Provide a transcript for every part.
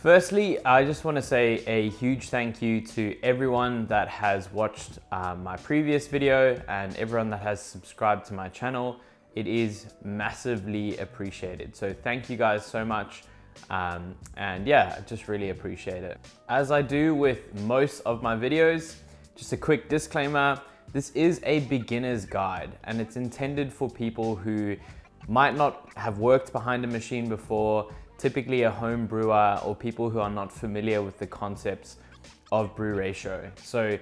Firstly, I just want to say a huge thank you to everyone that has watched my previous video and everyone that has subscribed to my channel. It is massively appreciated. So thank you guys so much. And yeah, I just really appreciate it. As I do with most of my videos, just a quick disclaimer, this is a beginner's guide and it's intended for people who might not have worked behind a machine before, typically a home brewer, or people who are not familiar with the concepts of Brew Ratio. So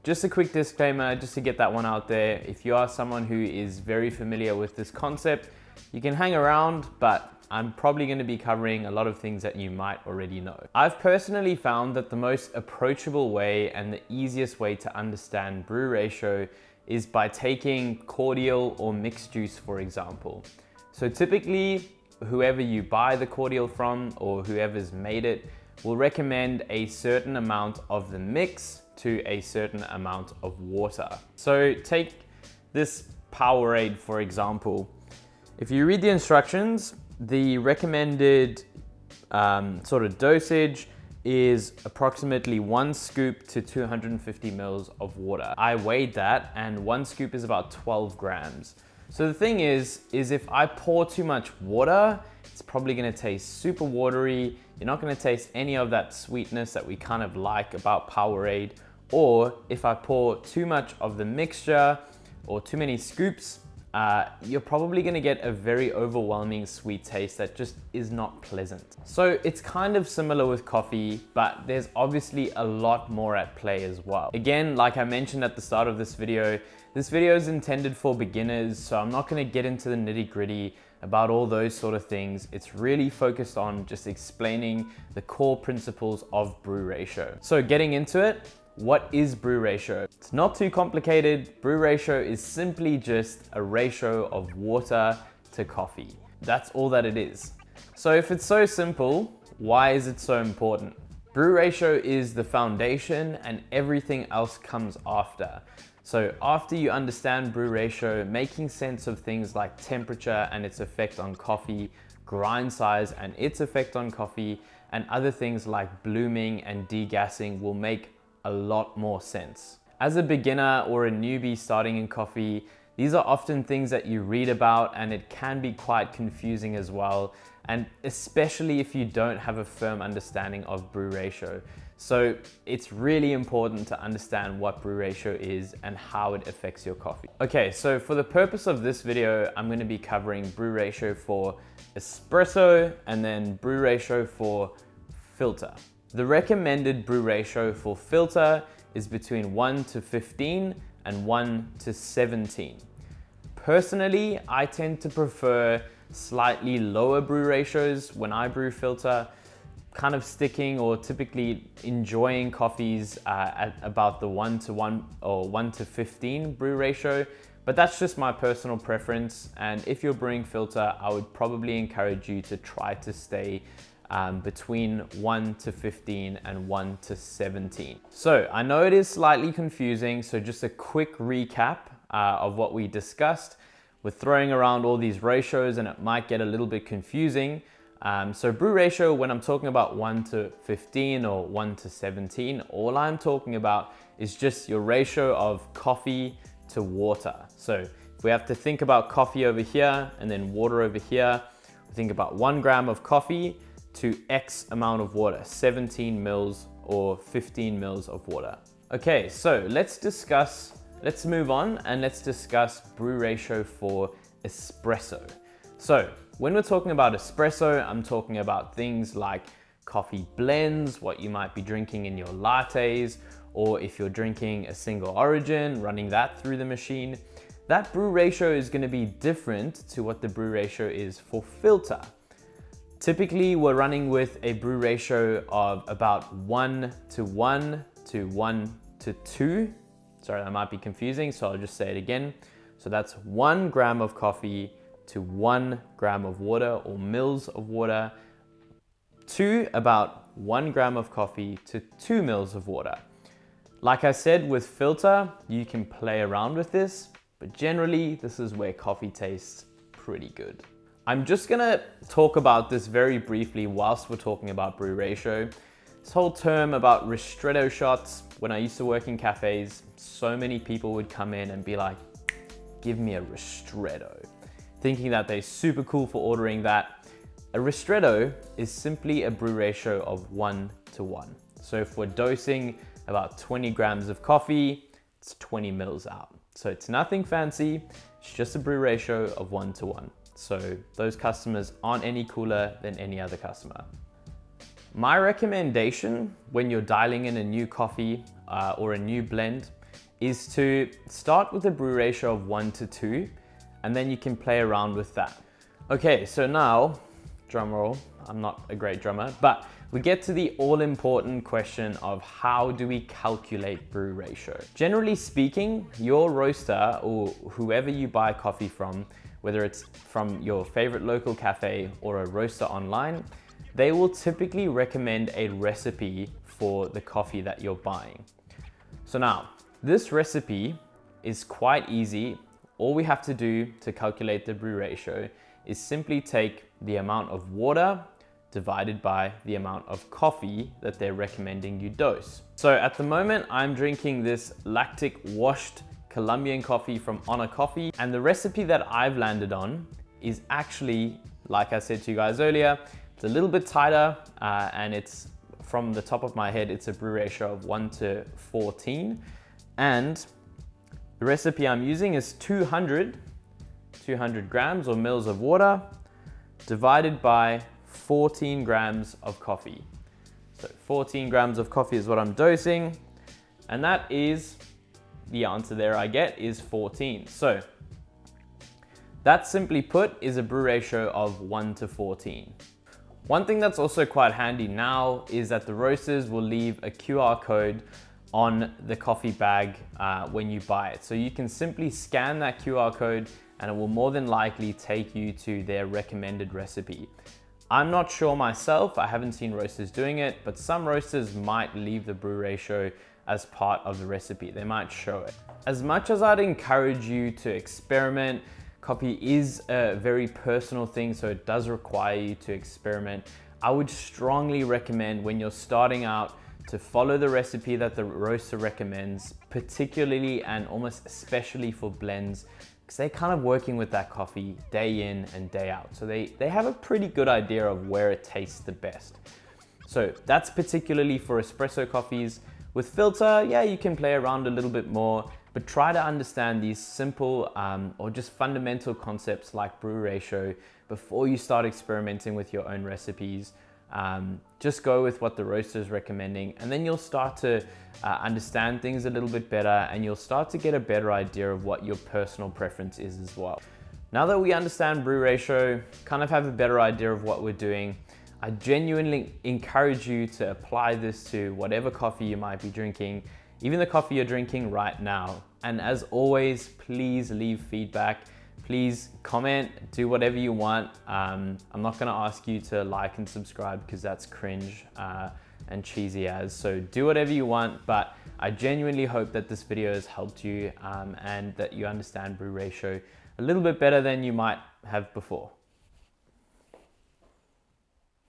just a quick disclaimer, just to get that one out there. If you are someone who is very familiar with this concept, you can hang around, but I'm probably going to be covering a lot of things that you might already know. I've personally found that the most approachable way and the easiest way to understand Brew Ratio is by taking cordial or mixed juice, for example. So typically, whoever you buy the cordial from or whoever's made it will recommend a certain amount of the mix to a certain amount of water. So take this Powerade, for example. If you read the instructions, the recommended sort of dosage is approximately 1 scoop to 250 mils of water. I weighed that and 1 scoop is about 12 grams. So the thing is if I pour too much water, it's probably gonna taste super watery. You're not gonna taste any of that sweetness that we kind of like about Powerade. Or if I pour too much of the mixture or too many scoops, you're probably gonna get a very overwhelming sweet taste that just is not pleasant. So it's kind of similar with coffee, but there's obviously a lot more at play as well. Again, like I mentioned at the start of this video is intended for beginners, so I'm not gonna get into the nitty-gritty about all those sort of things. It's really focused on just explaining the core principles of Brew Ratio. So getting into it, what is Brew Ratio? It's not too complicated. Brew Ratio is simply just a ratio of water to coffee. That's all that it is. So if it's so simple, why is it so important? Brew Ratio is the foundation and everything else comes after. So after you understand Brew Ratio, making sense of things like temperature and its effect on coffee, grind size and its effect on coffee, and other things like blooming and degassing will make a lot more sense. As a beginner or a newbie starting in coffee, these are often things that you read about and it can be quite confusing as well, and especially if you don't have a firm understanding of Brew Ratio. So it's really important to understand what Brew Ratio is and how it affects your coffee. Okay, so for the purpose of this video, I'm going to be covering Brew Ratio for espresso and then Brew Ratio for filter. The recommended Brew Ratio for filter is between 1 to 15 and 1 to 17. Personally, I tend to prefer slightly lower brew ratios when I brew filter, kind of sticking or typically enjoying coffees at about the 1 to 1 or 1 to 15 brew ratio, but that's just my personal preference. And if you're brewing filter, I would probably encourage you to try to stay between 1 to 15 and 1 to 17. So I know it is slightly confusing, so just a quick recap of what we discussed. We're throwing around all these ratios and it might get a little bit confusing. So Brew Ratio, when I'm talking about 1 to 15 or 1 to 17, all I'm talking about is just your ratio of coffee to water. So if we have to think about coffee over here and then water over here, we think about 1 gram of coffee to X amount of water, 17 mils or 15 mils of water. Okay, so let's move on and let's discuss Brew Ratio for espresso. So when we're talking about espresso, I'm talking about things like coffee blends, what you might be drinking in your lattes, or if you're drinking a single origin, running that through the machine. That Brew Ratio is going to be different to what the Brew Ratio is for filter. Typically, we're running with a Brew Ratio of about 1 to 1 to 1 to 2. Sorry, that might be confusing, so I'll just say it again. So that's 1 gram of coffee to 1 gram of water or mils of water to about 1 gram of coffee to 2 mils of water. Like I said, with filter, you can play around with this, but generally this is where coffee tastes pretty good. I'm just gonna talk about this very briefly whilst we're talking about brew ratio. This whole term about ristretto shots, when I used to work in cafes, so many people would come in and be like, give me a ristretto, thinking that they're super cool for ordering that. A ristretto is simply a brew ratio of 1:1. So if we're dosing about 20 grams of coffee, it's 20 mils out. So it's nothing fancy, it's just a brew ratio of 1:1. So those customers aren't any cooler than any other customer. My recommendation when you're dialing in a new coffee or a new blend is to start with a brew ratio of 1:2, and then you can play around with that. Okay, so now, drum roll, I'm not a great drummer, but we get to the all-important question of how do we calculate brew ratio? Generally speaking, your roaster or whoever you buy coffee from, whether it's from your favorite local cafe or a roaster online, they will typically recommend a recipe for the coffee that you're buying. So now, this recipe is quite easy. All we have to do to calculate the brew ratio is simply take the amount of water divided by the amount of coffee that they're recommending you dose. So at the moment, I'm drinking this lactic washed Colombian coffee from Honor Coffee, and the recipe that I've landed on is actually, like I said to you guys earlier, it's a little bit tighter and it's, from the top of my head, it's a brew ratio of 1:14. And the recipe I'm using is 200 grams or mils of water divided by 14 grams of coffee. So 14 grams of coffee is what I'm dosing, and that is the answer there I get is 14. So that, simply put, is a brew ratio of 1:14. One thing that's also quite handy now is that the roasters will leave a QR code on the coffee bag when you buy it. So you can simply scan that QR code and it will more than likely take you to their recommended recipe. I'm not sure myself, I haven't seen roasters doing it, but some roasters might leave the brew ratio as part of the recipe. They might show it. As much as I'd encourage you to experiment, coffee is a very personal thing, so it does require you to experiment. I would strongly recommend when you're starting out to follow the recipe that the roaster recommends, particularly and almost especially for blends, because they're kind of working with that coffee day in and day out. So they have a pretty good idea of where it tastes the best. So that's particularly for espresso coffees. With filter, yeah, you can play around a little bit more, but try to understand these simple or just fundamental concepts like brew ratio before you start experimenting with your own recipes. Just go with what the roaster is recommending, and then you'll start to understand things a little bit better, and you'll start to get a better idea of what your personal preference is as well. Now that we understand brew ratio, kind of have a better idea of what we're doing, I genuinely encourage you to apply this to whatever coffee you might be drinking, even the coffee you're drinking right now. And as always, please leave feedback. Please comment, do whatever you want. I'm not gonna ask you to like and subscribe because that's cringe and cheesy as, so do whatever you want, but I genuinely hope that this video has helped you and that you understand brew ratio a little bit better than you might have before.